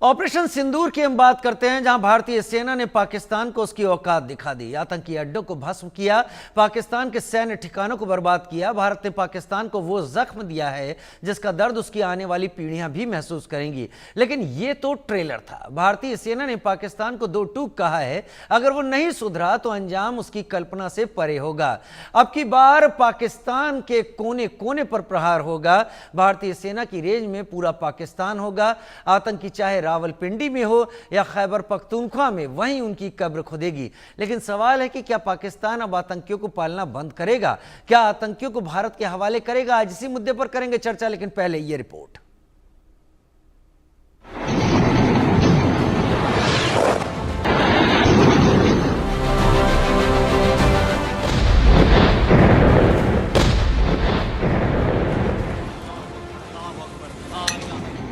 Operation सिंदूर की हम बात करते हैं, जहां भारतीय सेना ने पाकिस्तान को उसकी औकात दिखा दी। आतंकी अड्डों को भस्म किया, पाकिस्तान के सैन्य ठिकानों को बर्बाद किया। भारत ने पाकिस्तान को वो जख्म दिया है जिसका दर्द उसकी आने वाली पीढ़ियां भी महसूस करेंगी। लेकिन ये तो ट्रेलर था। भारतीय सेना ने पाकिस्तान को दो टूक कहा है, अगर वो नहीं सुधरा तो अंजाम उसकी कल्पना से परे होगा। अब की बार पाकिस्तान के कोने कोने पर प्रहार होगा। भारतीय सेना की रेंज में पूरा पाकिस्तान होगा। आतंकी चाहे रावलपिंडी में हो या खैबर पख्तूनख्वा में, वहीं उनकी कब्र खुदेगी। लेकिन सवाल है कि क्या पाकिस्तान अब आतंकियों को पालना बंद करेगा? क्या आतंकियों को भारत के हवाले करेगा? आज इसी मुद्दे पर करेंगे चर्चा, लेकिन पहले यह रिपोर्ट।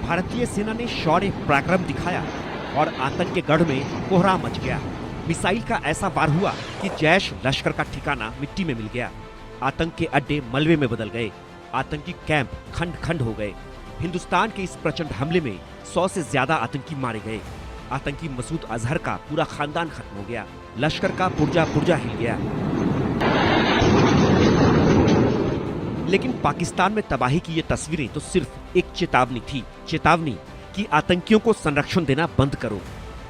भारतीय सेना ने शौर्य पराक्रम दिखाया और आतंक के गढ़ में कोहराम मच गया। मिसाइल का ऐसा वार हुआ कि जैश लश्कर का ठिकाना मिट्टी में मिल गया। आतंक के अड्डे मलबे में बदल गए। आतंकी कैंप खंड खंड हो गए। हिंदुस्तान के इस प्रचंड हमले में 100 से ज्यादा आतंकी मारे गए। आतंकी मसूद अजहर का पूरा खानदान खत्म हो गया। लश्कर का पुर्जा पुर्जा हिल गया। लेकिन पाकिस्तान में तबाही की ये तस्वीरें तो सिर्फ एक चेतावनी थी। चेतावनी कि आतंकियों को संरक्षण देना बंद करो,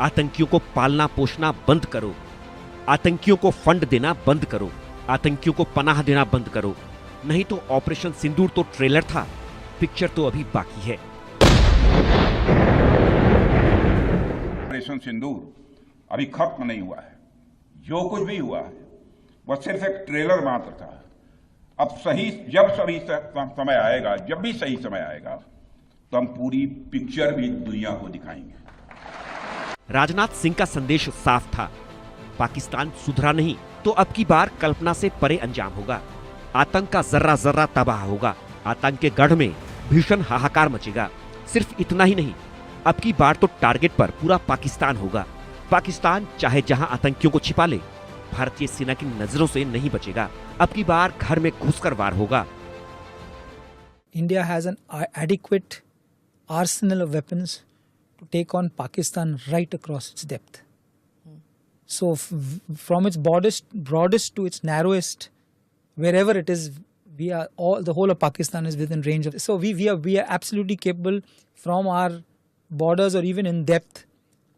आतंकियों को पालना पोषना बंद करो, आतंकियों को फंड देना बंद करो, आतंकियों को पनाह देना बंद करो। नहीं तो ऑपरेशन सिंदूर तो ट्रेलर था, पिक्चर तो अभी बाकी है। ऑपरेशन सिंदूर अभी खत्म नहीं हुआ है। जो कुछ भी हुआ है वह सिर्फ एक ट्रेलर मात्र था। अब जब समय आएगा, जब भी सही समय आएगा, तो हम पूरी पिक्चर भी दुनिया को दिखाएंगे। राजनाथ सिंह का संदेश साफ था, पाकिस्तान सुधरा नहीं तो अब की बार कल्पना से परे अंजाम होगा। आतंक का जर्रा जर्रा तबाह होगा। आतंक के गढ़ में भीषण हाहाकार मचेगा। सिर्फ इतना ही नहीं, अब की बार तो टारगेट पर पूरा पाकिस्तान होगा। पाकिस्तान चाहे जहां आतंकियों को छिपा ले, भारतीय सेना की नजरों से नहीं बचेगा। अब की बार घर में घुसकर वार होगा। India has an adequate arsenal of weapons to take on Pakistan right across its depth. So from its broadest to its narrowest, wherever it is, the whole of Pakistan is within range of. So we are absolutely capable from our borders or even in depth,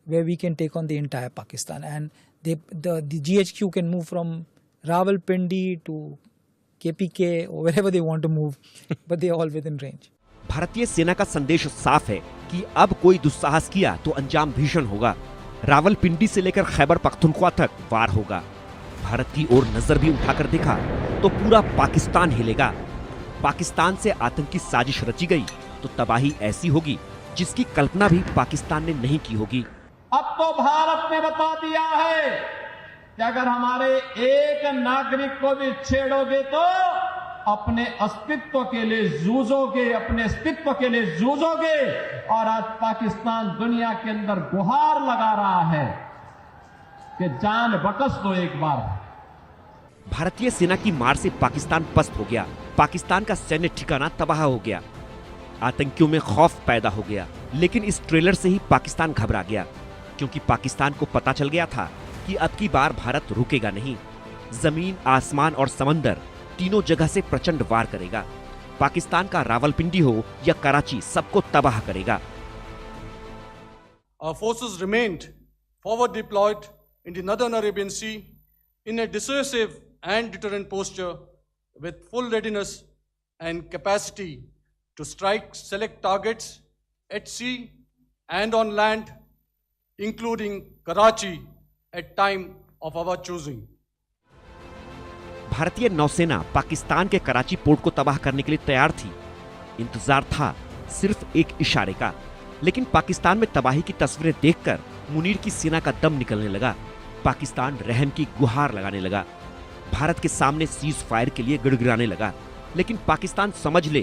where we can take on the entire Pakistan. And the GHQ can move from Rawalpindi to KPK or wherever they want to move, but they are all within range. भारतीय सेना का संदेश साफ है कि अब कोई दुस्साहस किया तो अंजाम भीषण होगा। रावलपिंडी से लेकर खैबर पख्तूनख्वा तक वार होगा। भारत की ओर नजर भी उठाकर देखा तो पूरा पाकिस्तान हिलेगा। पाकिस्तान से आतंकी साजिश रची गई तो तबाही ऐसी होगी जिसकी कल्पना भी पाकिस्तान ने नहीं की होगी। अब तो भारत ने बता दिया है कि अगर हमारे एक नागरिक को भी छेड़ोगे तो अपने अस्तित्व के लिए जूझोगे, अपने अस्तित्व के लिए जूझोगे। और आज पाकिस्तान दुनिया के अंदर गुहार लगा रहा है कि जान बकस दो एक बार। भारतीय सेना की मार से पाकिस्तान पस्त हो गया। पाकिस्तान का सैन्य ठिकाना तबाह हो गया। आतंकियों में खौफ पैदा हो गया। लेकिन इस ट्रेलर से ही पाकिस्तान घबरा गया, क्योंकि पाकिस्तान को पता चल गया था कि अब की बार भारत रुकेगा नहीं। जमीन, आसमान और समंदर तीनों जगह से प्रचंड वार करेगा। पाकिस्तान का रावलपिंडी हो या कराची, सबको तबाह करेगा। Our forces remained forward deployed in the Northern Arabian Sea in a dissuasive and deterrent posture with full readiness and capacity to strike select targets at sea and on land, including Karachi at time of our choosing. भारतीय नौसेना पाकिस्तान के Karachi port को तबाह करने के लिए तैयार थी। इंतजार था सिर्फ एक इशारे का। लेकिन पाकिस्तान में तबाही की तस्वीरें देखकर मुनीर की सेना का दम निकलने लगा। पाकिस्तान रहम की गुहार लगाने लगा। भारत के सामने सीज फायर के लिए गिड़गिड़ाने लगा। लेकिन पाकिस्तान समझ ले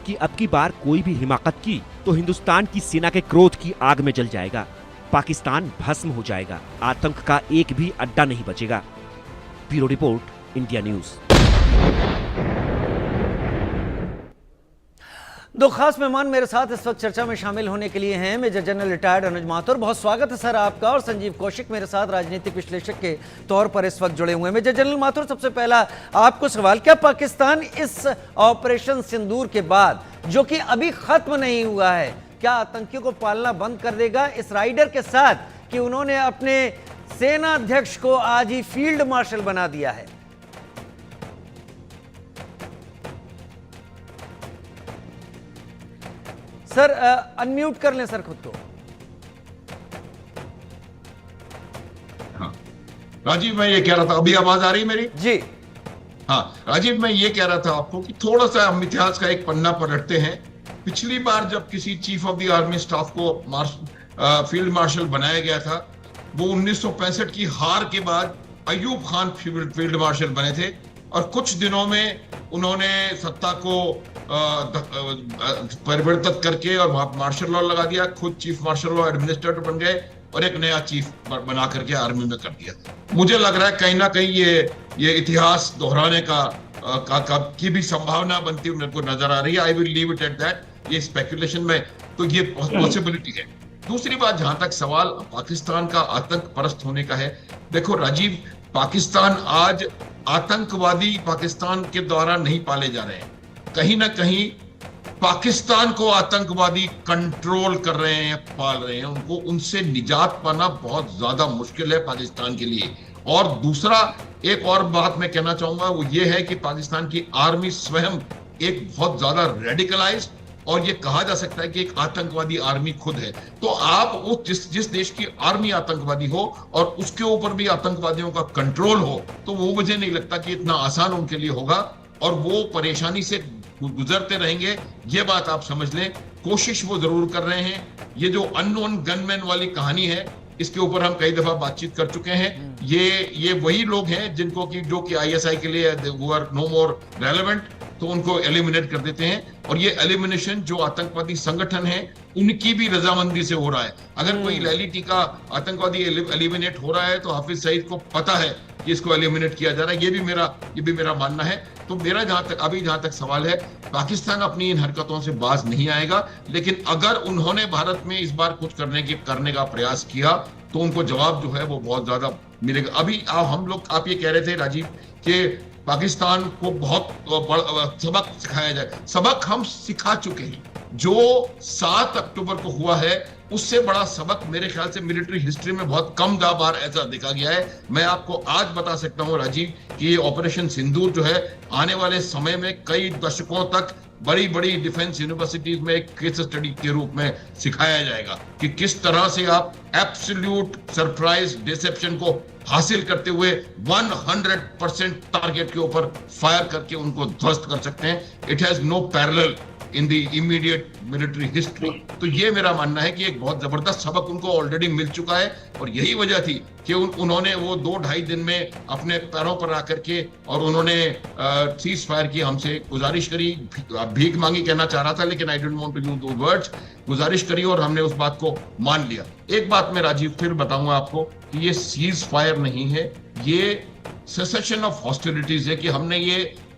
कि अब की बार कोई भी हिमाकत की तो हिंदुस्तान की सेना के क्रोध की आग में जल जाएगा। पाकिस्तान भस्म हो जाएगा। आतंक का एक भी अड्डा नहीं बचेगा। Bureau report, India news. दो खास मेहमान मेरे साथ इस वक्त चर्चा में शामिल होने के लिए हैं। मेजर जनरल रिटायर्ड अनुज माथुर, बहुत स्वागत है सर आपका। और संजीव कौशिक मेरे साथ राजनीतिक विश्लेषक के तौर पर इस वक्त जुड़े हुए हैं। मेजर जनरल माथुर, सबसे पहला आपको सवाल, क्या पाकिस्तान इस ऑपरेशन सिंदूर के बाद, जो कि अभी खत्म नहीं हुआ है, क्या आतंकियों को पालना बंद कर देगा इस राइडर के साथ कि उन्होंने अपने सेना अध्यक्ष को आज ही फील्ड मार्शल बना दिया है? सर अनम्यूट कर लें सर खुद को। हाँ राजीव, मैं ये कह रहा था, अभी आवाज आ रही है मेरी? जी हाँ राजीव, मैं ये कह रहा था आपको कि थोड़ा सा हम इतिहास का एक पन्ना पलटते हैं। पिछली बार जब किसी chief of the army staff को फील्ड मार्शल बनाया गया था, वो 1965 की हार के बाद अयूब खान फील्ड मार्शल बने थे, और कुछ दिनों में उन्होंने सत्ता को परिवर्तित करके और मार्शल लॉ लगा दिया, खुद चीफ मार्शल लॉ एडमिनिस्ट्रेटर बन गए और एक नया चीफ बना करके आर्मी में कर दिया। मुझे लग रहा है कहीं ना कहीं ये इतिहास दोहराने की भी संभावना बनती हुई मेरे को नजर आ रही है। I will leave it at that. ये स्पेकुलेशन में तो ये पॉसिबिलिटी है। दूसरी बात, जहां तक सवाल पाकिस्तान का आतंक परस्त होने का है, देखो राजीव, पाकिस्तान आज आतंकवादी पाकिस्तान के द्वारा नहीं पाले जा रहे हैं, कहीं ना कहीं पाकिस्तान को आतंकवादी कंट्रोल कर रहे हैं, पाल रहे हैं। उनको उनसे निजात पाना बहुत ज्यादा मुश्किल है पाकिस्तान के लिए। और दूसरा, एक और बात मैं कहना चाहूंगा, वो ये है कि पाकिस्तान की आर्मी स्वयं एक बहुत ज्यादा रेडिकलाइज्ड, और ये कहा जा सकता है कि एक आतंकवादी आर्मी खुद है। तो आप वो जिस देश की आर्मी आतंकवादी हो और उसके ऊपर भी आतंकवादियों का कंट्रोल हो, तो वो मुझे नहीं लगता कि इतना आसान उनके लिए होगा, और वो परेशानी से गुजरते रहेंगे। ये बात आप समझ लें। कोशिश वो जरूर कर रहे हैं। ये जो अननोन गनमैन वाली कहानी है, इसके ऊपर हम कई दफा बातचीत कर चुके हैं। ये वही लोग हैं जिनको कि जो कि आईएसआई के लिए नो मोर रेलेवेंट, तो उनको एलिमिनेट कर देते हैं। और ये एलिमिनेशन जो आतंकवादी संगठन है उनकी भी रजामंदी से हो रहा है। अगर कोई लैलिटी का आतंकवादी एलिमिनेट हो रहा है तो हाफिज सईद को पता है कि इसको एलिमिनेट किया जा रहा है। ये भी मेरा मानना है। तो मेरा जहां तक सवाल है, पाकिस्तान अपनी इन हरकतों से बाज नहीं आएगा, लेकिन अगर उन्होंने भारत में इस बार कुछ करने का प्रयास किया तो उनको जवाब जो है वो बहुत ज्यादा मिलेगा। अभी आप ये कह रहे थे राजीव कि पाकिस्तान को बहुत सबक सिखाया जाए। सबक हम सिखा चुके हैं। जो 7 अक्टूबर को हुआ है, उससे बड़ा सबक मेरे ख्याल से मिलिट्री हिस्ट्री में बहुत कम बार ऐसा देखा गया है। मैं आपको आज बता सकता हूं राजीव कि ये ऑपरेशन सिंदूर जो है, आने वाले समय में कई दशकों तक बड़ी बड़ी डिफेंस यूनिवर्सिटीज में एक केस स्टडी के रूप में सिखाया जाएगा कि किस तरह से आप एब्सोल्यूट सरप्राइज डिसेप्शन को हासिल करते हुए 100% टारगेट के ऊपर फायर करके उनको ध्वस्त कर सकते हैं। It has no parallel in the immediate military history. तो ये मेरा मानना है कि एक बहुत जबरदस्त सबक उनको ऑलरेडी मिल चुका है, और यही वजह थी कि उन्होंने वो 2-2.5 दिन में अपने पैरों पर आकर के और उन्होंने सीज फायर की, हमसे गुजारिश करी, भीख मांगी कहना चाह रहा था, लेकिन I don't want to use those words, गुजारिश करी और हमने उस बात को मान लिया। एक बात मैं राजीव फिर बताऊंगा आपको कि ये सीज फायर नहीं है, ये सेसेशन ऑफ हॉस्टिलिटीज है। कि हमने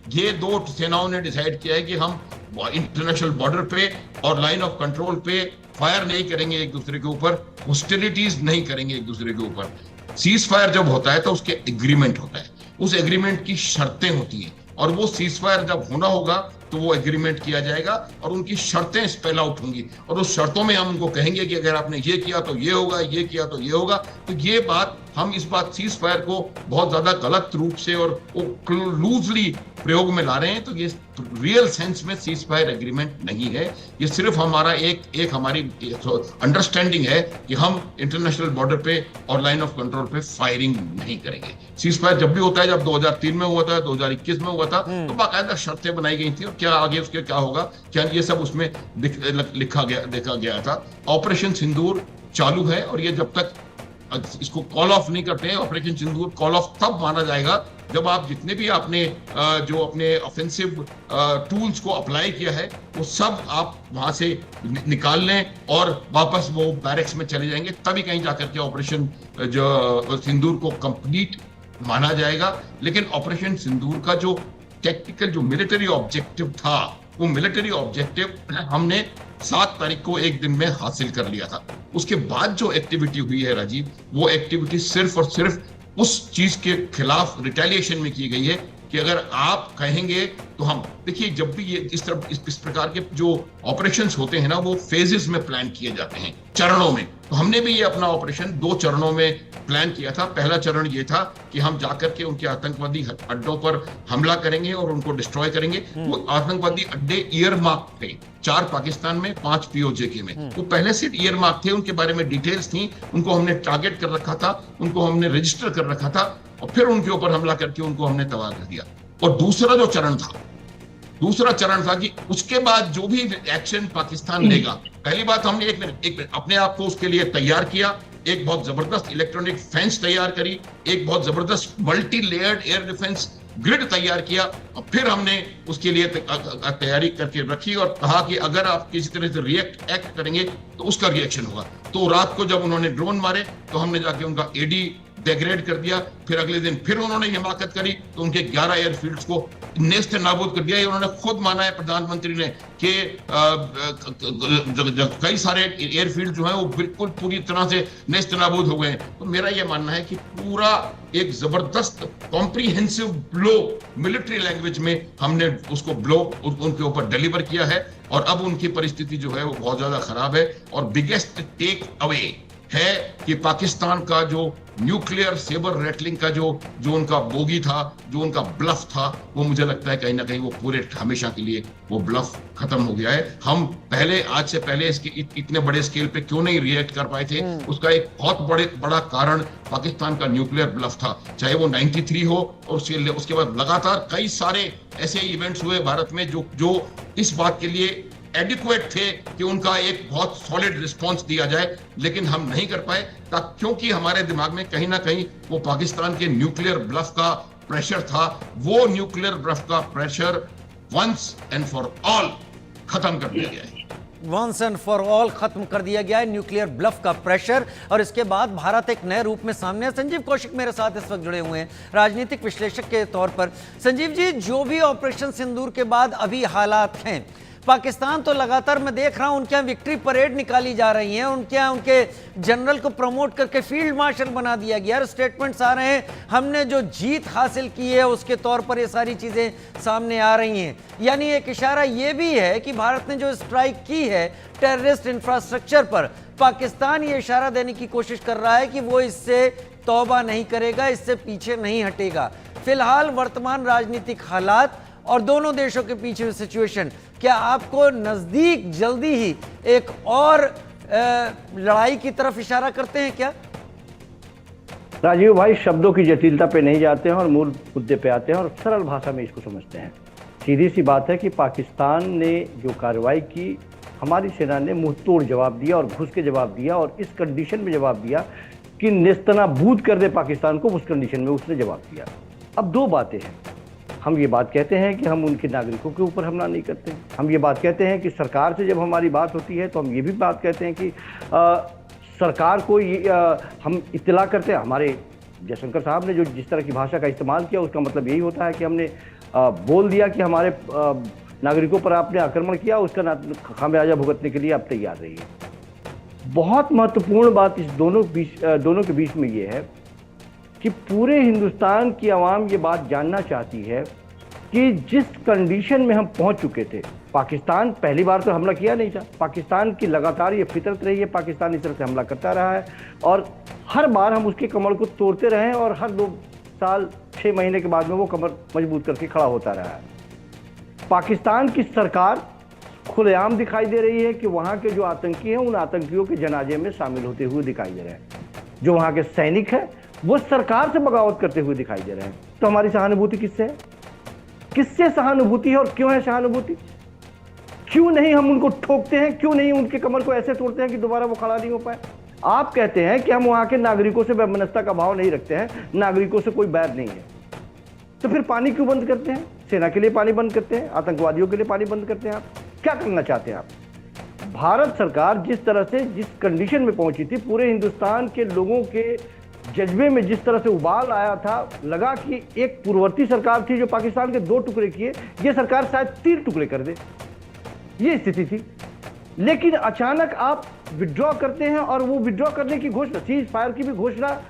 ये दो सेनाओं ने डिसाइड किया है कि हम इंटरनेशनल बॉर्डर पे और लाइन ऑफ कंट्रोल पे फायर नहीं करेंगे एक दूसरे के ऊपर, हॉस्टिलिटीज नहीं करेंगे एक दूसरे के ऊपर। सीज फायर जब होता है तो उसके एग्रीमेंट होता है, उस एग्रीमेंट की शर्तें होती हैं, और वो सीज फायर जब होना होगा तो वो एग्रीमेंट किया जाएगा और उनकी शर्तें स्पेल आउट होंगी, और उस शर्तों में हम उनको कहेंगे कि अगर आपने ये किया तो ये होगा, ये किया तो ये होगा। तो ये बात, हम इस बात सीज फायर को बहुत ज्यादा गलत रूप से और लूजली प्रयोग में ला रहे हैं। तो ये रियल सेंस में सीज फायर एग्रीमेंट नहीं है, ये सिर्फ हमारा एक हमारी अंडरस्टैंडिंग है कि हम इंटरनेशनल बॉर्डर पे और लाइन ऑफ कंट्रोल पे फायरिंग नहीं करेंगे। सीज फायर जब भी होता है, जब 2003 में हुआ था, 2021 में हुआ था, तो बाकायदा शर्तें बनाई गई थी, और क्या आगे उसके क्या होगा, क्या ये सब उसमें देखा गया था। ऑपरेशन सिंदूर चालू है, और ये जब तक इसको कॉल ऑफ नहीं करते हैं, ऑपरेशन सिंदूर कॉल ऑफ तब माना जाएगा जब आप जितने भी आपने जो अपने ऑफेंसिव टूल्स को अप्लाई किया है वो सब आप वहां से निकाल लें और वापस वो बैरक्स में चले जाएंगे, तभी कहीं जाकर के ऑपरेशन जो सिंदूर को कंप्लीट माना जाएगा। लेकिन ऑपरेशन सिंदूर का जो टेक्निकल, जो मिलिट्री ऑब्जेक्टिव था, वो मिलिट्री ऑब्जेक्टिव हमने 7 तारीख को एक दिन में हासिल कर लिया था। उसके बाद जो एक्टिविटी हुई है राजीव, वो एक्टिविटी सिर्फ और सिर्फ उस चीज के खिलाफ रिटेलिएशन में की गई है कि अगर आप कहेंगे तो हम, देखिए जब भी ये इस प्रकार के जो ऑपरेशंस होते हैं ना, वो फेजेस में प्लान किए जाते हैं, चरणों में। तो हमने भी ये अपना ऑपरेशन 2 चरणों में प्लान किया था। पहला चरण ये था कि हम जाकर के उनके आतंकवादी अड्डों पर हमला करेंगे और उनको डिस्ट्रॉय करेंगे। वो आतंकवादी अड्डे ईयर मार्क थे, 4 पाकिस्तान में, 5 POJ में। वो पहले से ईयर मार्क थे, उनके बारे में डिटेल्स थी, उनको हमने टारगेट कर रखा था, उनको हमने रजिस्टर कर रखा था और फिर उनके ऊपर हमला करके उनको हमने तबाह कर दिया। और दूसरा चरण था कि उसके बाद जो भी एक्शन पाकिस्तान लेगा, पहली बात हमने एक मिनट अपने आप को उसके लिए तैयार किया, एक बहुत जबरदस्त इलेक्ट्रॉनिक फेंस तैयार करी, एक बहुत जबरदस्त multi layered air defence grid तैयार किया और फिर हमने उसके लिए तैयारी करके रखी और कहा कि अगर आप किसी तरह से एक्ट करेंगे तो उसका रिएक्शन होगा। तो रात को जब उन्होंने ड्रोन मारे तो हमने जाके उनका AD डिग्रेड कर दिया। फिर अगले दिन फिर उन्होंने हिमाकत करी तो उनके 11 एयरफील्ड्स को नेस्त नाबूद कर दिया। उन्होंने खुद माना है प्रधानमंत्री ने कि कई सारे एयरफील्ड जो हैं वो बिल्कुल पूरी तरह से नेस्त नाबूद हो गए। तो मेरा ये मानना है कि पूरा एक जबरदस्त कॉम्प्रिहेंसिव ब्लो मिलिट्री लैंग्वेज में हमने उसको ब्लो उनके ऊपर डिलीवर किया है और अब उनकी परिस्थिति जो है वो बहुत ज्यादा खराब है। और बिगेस्ट टेक अवे है कि पाकिस्तान का जो न्यूक्लियर सेबर रेटलिंग का जो उनका बोगी था, जो उनका ब्लफ था, वो मुझे लगता है कहीं ना कहीं वो पूरे हमेशा के लिए वो ब्लफ खत्म हो गया है। हम आज से पहले इसके इतने बड़े स्केल पे क्यों नहीं रिएक्ट कर पाए थे, उसका एक बहुत बड़ा कारण पाकिस्तान का न्यूक्लियर ब्लफ था। चाहे वो 93 हो और उसके बाद लगातार कई सारे ऐसे इवेंट्स हुए भारत में जो इस बात के लिए एडिक्वेट थे कि उनका एक बहुत सॉलिड रिस्पांस दिया जाए, लेकिन हम नहीं कर पाए क्योंकि हमारे दिमाग में कहीं ना कहीं वो पाकिस्तान के न्यूक्लियर ब्लफ का प्रेशर था। वो न्यूक्लियर ब्लफ का pressure once and for all खत्म कर दिया गया है। वंस एंड फॉर ऑल खत्म कर दिया गया है न्यूक्लियर ब्लफ का प्रेशर। और इसके बाद भारत एक नए रूप में सामने है। संजीव कौशिक मेरे साथ इस वक्त जुड़े हुए हैं राजनीतिक विश्लेषक के तौर पर। संजीव जी, जो भी ऑपरेशन सिंदूर के बाद अभी हालात हैं, पाकिस्तान तो लगातार मैं देख रहा हूं उनके यहाँ विक्ट्री परेड निकाली जा रही है, उनके यहाँ उनके जनरल को प्रमोट करके फील्ड मार्शल बना दिया गया। स्टेटमेंट्स आ रहे हैं हमने जो जीत हासिल की है उसके तौर पर ये सारी चीजें सामने आ रही हैं। यानी एक इशारा ये भी है कि भारत ने जो स्ट्राइक की है टेररिस्ट इंफ्रास्ट्रक्चर पर, पाकिस्तान ये इशारा देने की कोशिश कर रहा है कि वो इससे तौबा नहीं करेगा, इससे पीछे नहीं हटेगा। फिलहाल वर्तमान राजनीतिक हालात और दोनों देशों के पीछे सिचुएशन, क्या आपको नजदीक जल्दी ही एक और लड़ाई की तरफ इशारा करते हैं क्या? राजीव भाई, शब्दों की जटिलता पे नहीं जाते हैं और मूल मुद्दे पे आते हैं और सरल भाषा में इसको समझते हैं। सीधी सी बात है कि पाकिस्तान ने जो कार्रवाई की, हमारी सेना ने मुंह तोड़ जवाब दिया और घुस के जवाब दिया और इस कंडीशन में जवाब दिया कि नेस्तनाबूद कर दे पाकिस्तान को। उस कंडीशन में उसने जवाब दिया। अब 2 बातें हैं। हम ये बात कहते हैं कि हम उनके नागरिकों के ऊपर हमला नहीं करते। हम ये बात कहते हैं कि सरकार से जब हमारी बात होती है तो हम ये भी बात कहते हैं कि सरकार को हम इत्तला करते हैं। हमारे जयशंकर साहब ने जो जिस तरह की भाषा का इस्तेमाल किया, उसका मतलब यही होता है कि हमने बोल दिया कि हमारे नागरिकों पर आपने आक्रमण किया, उसका खामियाजा भुगतने के लिए आप तैयार रहिए। बहुत महत्वपूर्ण बात इस दोनों के बीच में ये है कि पूरे हिंदुस्तान की आवाम ये बात जानना चाहती है कि जिस कंडीशन में हम पहुंच चुके थे, पाकिस्तान पहली बार तो हमला किया नहीं था। पाकिस्तान की लगातार ये फितरत रही है, पाकिस्तान इस तरह से हमला करता रहा है और हर बार हम उसके कमर को तोड़ते रहे और हर 2 साल 6 महीने के बाद में वो कमर मजबूत करके खड़ा होता रहा है। पाकिस्तान की सरकार खुलेआम दिखाई दे रही है कि वहाँ के जो आतंकी हैं, उन आतंकियों के जनाजे में शामिल होते हुए दिखाई दे रहे हैं। जो वहाँ के सैनिक हैं वो सरकार से बगावत करते हुए दिखाई दे रहे हैं। तो हमारी सहानुभूति किससे है? किससे सहानुभूति है और क्यों है सहानुभूति? क्यों नहीं हम उनको ठोकते हैं? क्यों नहीं उनके कमर को ऐसे तोड़ते हैं कि दोबारा वो खड़ा नहीं हो पाए? आप कहते हैं कि हम वहां के नागरिकों से वैमनस्यता का भाव नहीं रखते हैं, नागरिकों से कोई बैर नहीं है, तो फिर पानी क्यों बंद करते हैं? सेना के लिए पानी बंद करते हैं, आतंकवादियों के लिए पानी बंद करते हैं। आप क्या करना चाहते हैं? आप भारत सरकार जिस तरह से जिस कंडीशन में पहुंची थी, पूरे हिंदुस्तान के लोगों के जज्बे में जिस तरह से उबाल आया था, लगा कि एक पूर्ववर्ती सरकार थी जो पाकिस्तान के 2 टुकड़े किए, ये सरकार शायद 3 टुकड़े कर दे। ये स्थिति थी। लेकिन अचानक आप विड्रॉ करते हैं और वो विड्रॉ करने की घोषणा, सीज फायर की भी घोषणा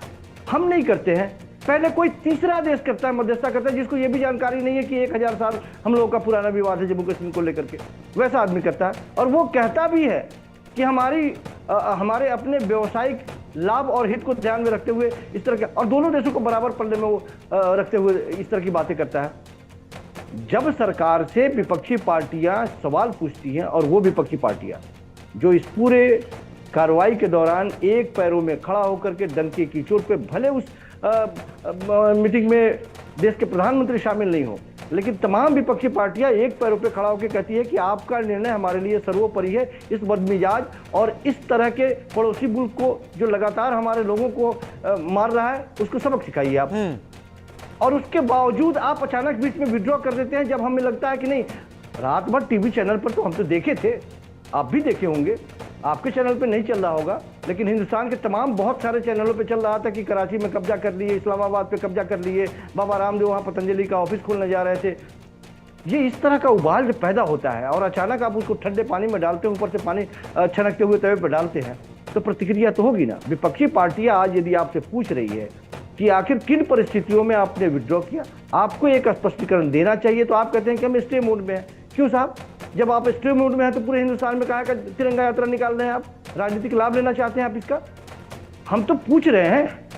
हम नहीं करते हैं, पहले कोई तीसरा देश करता है, मध्यस्थता करता है, जिसको ये भी जानकारी नहीं है कि 1000 साल हम लोगों का पुराना विवाद है जम्मू कश्मीर को लेकर के, वैसा आदमी करता है। और वो कहता भी है कि हमारे अपने व्यावसायिक लाभ और हित को ध्यान में रखते हुए इस तरह के, और दोनों देशों को बराबर पल्ले में वो रखते हुए इस तरह की बातें करता है। जब सरकार से विपक्षी पार्टियां सवाल पूछती हैं, और वो विपक्षी पार्टियां जो इस पूरे कार्रवाई के दौरान एक पैरों में खड़ा होकर के डंके की चोट पे, भले उस मीटिंग में देश के प्रधानमंत्री शामिल नहीं हो, लेकिन तमाम विपक्षी पार्टियां एक पैरों पे खड़ा होकर कहती है कि आपका निर्णय हमारे लिए सर्वोपरि है। इस बदमिजाज और इस तरह के पड़ोसी मुल्क को जो लगातार हमारे लोगों को मार रहा है, उसको सबक सिखाइए आप। और उसके बावजूद आप अचानक बीच में विड्रॉ कर देते हैं, जब हमें लगता है कि नहीं, रात भर टीवी चैनल पर तो हम तो देखे थे, आप भी देखे होंगे, आपके चैनल पे नहीं चल रहा होगा, लेकिन हिंदुस्तान के तमाम बहुत सारे चैनलों पे चल रहा था कि कराची में कब्जा कर लिए, इस्लामाबाद पे कब्जा कर लिए, बाबा रामदेव वहाँ पतंजलि का ऑफिस खोलने जा रहे थे। ये इस तरह का उबाल जब पैदा होता है और अचानक आप उसको ठंडे पानी में डालते हैं, ऊपर से पानी छनकते हुए तवे पर डालते हैं, तो प्रतिक्रिया तो होगी ना। विपक्षी पार्टियां आज यदि आपसे पूछ रही है कि आखिर किन परिस्थितियों में आपने विड्रॉ किया, आपको एक स्पष्टीकरण देना चाहिए, तो आप कहते हैं कि हम स्टे मोड में हैं। क्यों साहब? जब आप स्टे मोड में हैं तो पूरे हिंदुस्तान में कहा का तिरंगा यात्रा निकाल रहे हैं, आप राजनीतिक लाभ लेना चाहते हैं आप इसका? हम तो पूछ रहे हैं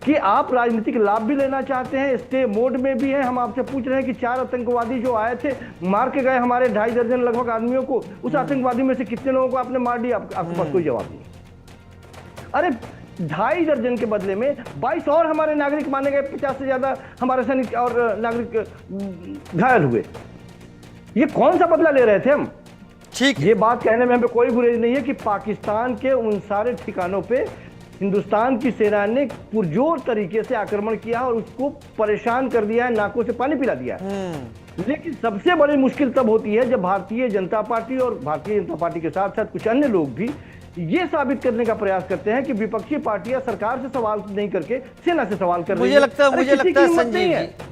कि आप राजनीतिक लाभ भी लेना चाहते हैं, स्टे मोड में भी हैं। हम आपसे पूछ रहे हैं कि 4 आतंकवादी जो आए थे, मार के गए हमारे 2.5 दर्जन लगभग आदमियों को, उस आतंकवादी में से कितने लोगों को आपने मार दिया? आपके पास कोई जवाब नहीं। अरे 2.5 दर्जन के बदले में 22 और हमारे नागरिक माने गए, 50 से ज्यादा हमारे सैनिक और नागरिक घायल हुए। ये कौन सा बदला ले रहे थे हम? ठीक, ये बात कहने में हमें कोई गुरेज नहीं है कि पाकिस्तान के उन सारे ठिकानों पे हिंदुस्तान की सेना ने पुरजोर तरीके से आक्रमण किया और उसको परेशान कर दिया है, नाकों से पानी पिला दिया है। लेकिन सबसे बड़ी मुश्किल तब होती है जब भारतीय जनता पार्टी और भारतीय जनता पार्टी के साथ साथ कुछ अन्य लोग भी ये साबित करने का प्रयास करते हैं कि विपक्षी पार्टियां सरकार से सवाल नहीं करके सेना से सवाल कर रही है।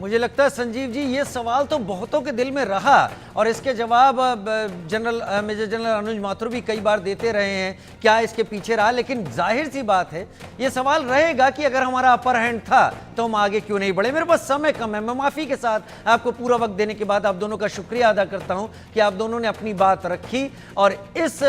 मुझे लगता है संजीव जी, ये सवाल तो बहुतों के दिल में रहा और इसके जवाब मेजर जनरल अनुज माथुर भी कई बार देते रहे हैं, क्या इसके पीछे रहा। लेकिन जाहिर सी बात है, ये सवाल रहेगा कि अगर हमारा अपर हैंड था तो हम आगे क्यों नहीं बढ़े। मेरे पास समय कम है, मैं माफी के साथ आपको पूरा वक्त देने के बाद आप दोनों का शुक्रिया अदा करता हूं कि आप दोनों ने अपनी बात रखी और इस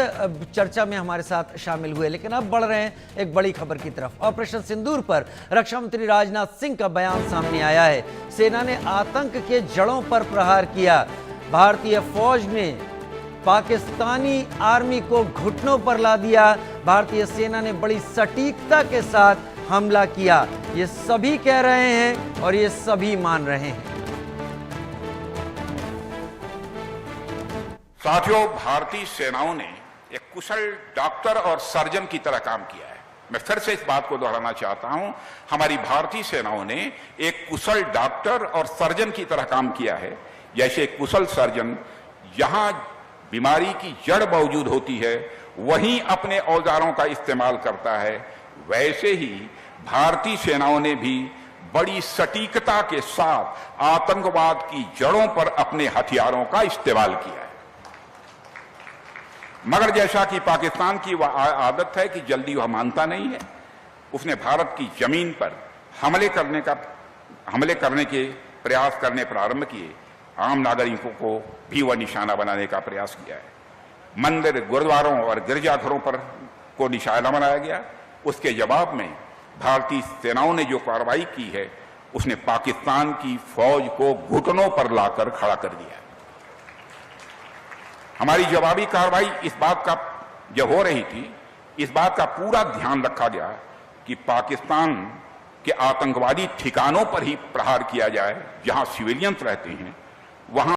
चर्चा में हमारे साथ शामिल हुए। लेकिन अब बढ़ रहे हैं एक बड़ी खबर की तरफ। ऑपरेशन सिंदूर पर रक्षा मंत्री राजनाथ सिंह का बयान सामने आया है। सेना ने आतंक के जड़ों पर प्रहार किया। भारतीय फौज ने पाकिस्तानी आर्मी को घुटनों पर ला दिया। भारतीय सेना ने बड़ी सटीकता के साथ हमला किया। ये सभी कह रहे हैं और ये सभी मान रहे हैं। साथियों, भारतीय सेनाओं ने एक कुशल डॉक्टर और सर्जन की तरह काम किया है। मैं फिर से इस बात को दोहराना चाहता हूं, हमारी भारतीय सेनाओं ने एक कुशल डॉक्टर और सर्जन की तरह काम किया है। जैसे एक कुशल सर्जन जहां बीमारी की जड़ मौजूद होती है वहीं अपने औजारों का इस्तेमाल करता है, वैसे ही भारतीय सेनाओं ने भी बड़ी सटीकता के साथ आतंकवाद की जड़ों पर अपने हथियारों का इस्तेमाल किया है। मगर जैसा कि पाकिस्तान की वह आदत है कि जल्दी वह मानता नहीं है, उसने भारत की जमीन पर हमले करने के प्रयास करने प्रारंभ किए। आम नागरिकों को भी वह निशाना बनाने का प्रयास किया है। मंदिर, गुरुद्वारों और गिरजाघरों पर को निशाना बनाया गया। उसके जवाब में भारतीय सेनाओं ने जो कार्रवाई की है, उसने पाकिस्तान की फौज को घुटनों पर लाकर खड़ा कर दिया। हमारी जवाबी कार्रवाई इस बात का जब हो रही थी, इस बात का पूरा ध्यान रखा गया कि पाकिस्तान के आतंकवादी ठिकानों पर ही प्रहार किया जाए, जहां सिविलियंस रहते हैं वहां